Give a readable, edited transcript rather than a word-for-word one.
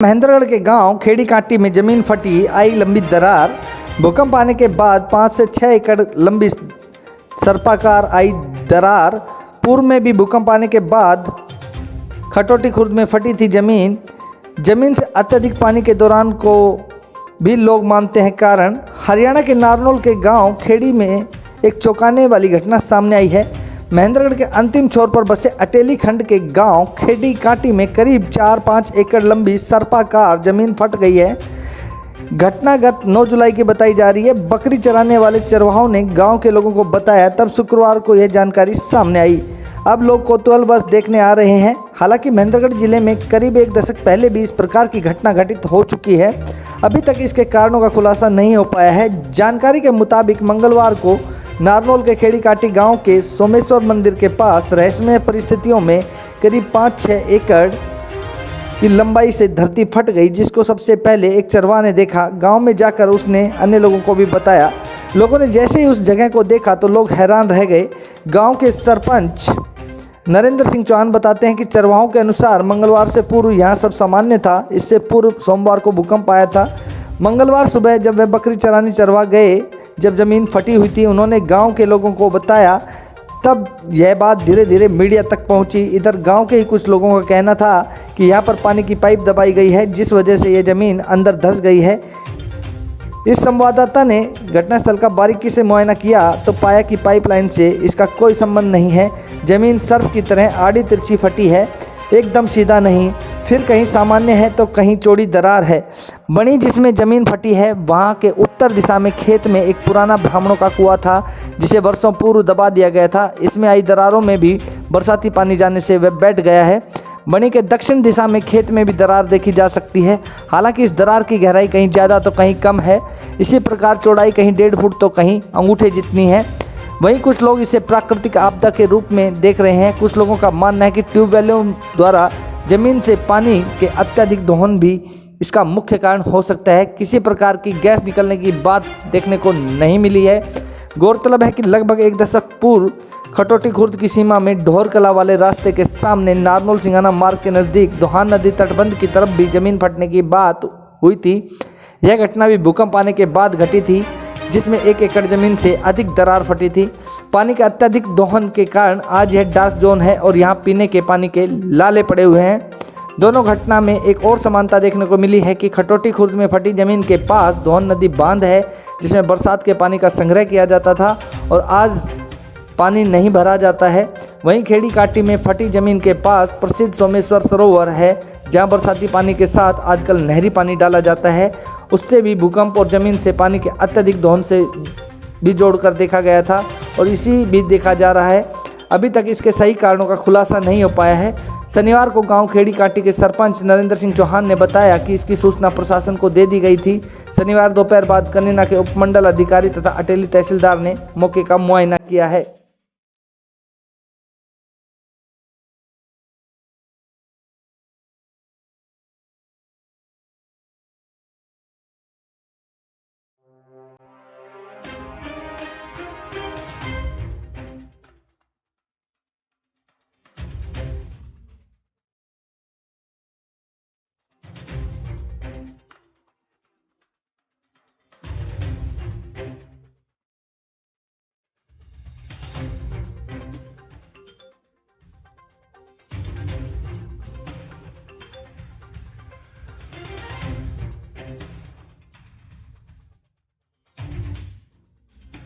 महेंद्रगढ़ के गांव खेड़ी काटी में जमीन फटी, आई लंबी दरार। भूकंप आने के बाद 5 से 6 एकड़ लंबी सर्पाकार आई दरार। पूर्व में भी भूकंप आने के बाद खटोटी खुर्द में फटी थी जमीन से अत्यधिक पानी के दौरान को भी लोग मानते हैं कारण। हरियाणा के नारनौल के गांव खेड़ी में एक चौंकाने वाली घटना सामने आई है। महेंद्रगढ़ के अंतिम छोर पर बसे अटेली खंड के गांव खेड़ी काटी में करीब 4-5 एकड़ लंबी सर्पाकार जमीन फट गई है। घटना गत 9 जुलाई की बताई जा रही है। बकरी चराने वाले चरवाहों ने गांव के लोगों को बताया, तब शुक्रवार को यह जानकारी सामने आई। अब लोग कौतूहलवश देखने आ रहे हैं। हालांकि महेंद्रगढ़ जिले में करीब 1 दशक पहले भी इस प्रकार की घटना घटित हो चुकी है। अभी तक इसके कारणों का खुलासा नहीं हो पाया है। जानकारी के मुताबिक मंगलवार को नारनौल के खेड़ी काटी गांव के सोमेश्वर मंदिर के पास रहस्यमय परिस्थितियों में करीब 5-6 एकड़ की लंबाई से धरती फट गई, जिसको सबसे पहले एक चरवाहा ने देखा। गांव में जाकर उसने अन्य लोगों को भी बताया। लोगों ने जैसे ही उस जगह को देखा तो लोग हैरान रह गए। गांव के सरपंच नरेंद्र सिंह चौहान बताते हैं कि चरवाहों के अनुसार मंगलवार से पूर्व यहाँ सब सामान्य था। इससे पूर्व सोमवार को भूकंप आया था। मंगलवार सुबह जब वे बकरी चराने चरवा गए, जब ज़मीन फटी हुई थी, उन्होंने गांव के लोगों को बताया। तब यह बात धीरे धीरे मीडिया तक पहुंची। इधर गांव के ही कुछ लोगों का कहना था कि यहाँ पर पानी की पाइप दबाई गई है, जिस वजह से ये ज़मीन अंदर धंस गई है। इस संवाददाता ने घटनास्थल का बारीकी से मुआयना किया तो पाया कि पाइपलाइन से इसका कोई संबंध नहीं है। ज़मीन सर्प की तरह आड़ी तिरछी फटी है, एकदम सीधा नहीं। फिर कहीं सामान्य है तो कहीं चौड़ी दरार है बनी। जिसमें ज़मीन फटी है वहाँ के उत्तर दिशा में खेत में एक पुराना ब्राह्मणों का कुआं था, जिसे वर्षों पूर्व दबा दिया गया था। इसमें आई दरारों में भी बरसाती पानी जाने से वह बैठ गया है। बनी के दक्षिण दिशा में खेत में भी दरार देखी जा सकती है। हालांकि इस दरार की गहराई कहीं ज़्यादा तो कहीं कम है। इसी प्रकार चौड़ाई कहीं 1.5 फुट तो कहीं अंगूठे जितनी है। वहीं कुछ लोग इसे प्राकृतिक आपदा के रूप में देख रहे हैं। कुछ लोगों का मानना है कि ट्यूबवेलों द्वारा ज़मीन से पानी के अत्यधिक दोहन भी इसका मुख्य कारण हो सकता है। किसी प्रकार की गैस निकलने की बात देखने को नहीं मिली है। गौरतलब है कि लगभग 1 दशक पूर्व खटोटी खुर्द की सीमा में ढोर कला वाले रास्ते के सामने नारनौल सिंघाना मार्ग के नज़दीक दोहान नदी तटबंध की तरफ भी ज़मीन फटने की बात हुई थी। यह घटना भी भूकंप आने के बाद घटी थी, जिसमें 1 एकड़ ज़मीन से अधिक दरार फटी थी। पानी के अत्यधिक दोहन के कारण आज यह डार्क जोन है और यहाँ पीने के पानी के लाले पड़े हुए हैं। दोनों घटना में एक और समानता देखने को मिली है कि खटोटी खुर्द में फटी ज़मीन के पास दोहन नदी बांध है, जिसमें बरसात के पानी का संग्रह किया जाता था और आज पानी नहीं भरा जाता है। वहीं खेड़ी काटी में फटी ज़मीन के पास प्रसिद्ध सोमेश्वर सरोवर है, जहां बरसाती पानी के साथ आजकल नहरी पानी डाला जाता है। उससे भी भूकंप और ज़मीन से पानी के अत्यधिक दोहन से भी जोड़कर देखा गया था और इसी भी देखा जा रहा है। अभी तक इसके सही कारणों का खुलासा नहीं हो पाया है। शनिवार को गांव खेड़ी काटी के सरपंच नरेंद्र सिंह चौहान ने बताया कि इसकी सूचना प्रशासन को दे दी गई थी। शनिवार दोपहर बाद कनीना के उपमंडल अधिकारी तथा अटेली तहसीलदार ने मौके का मुआयना किया है।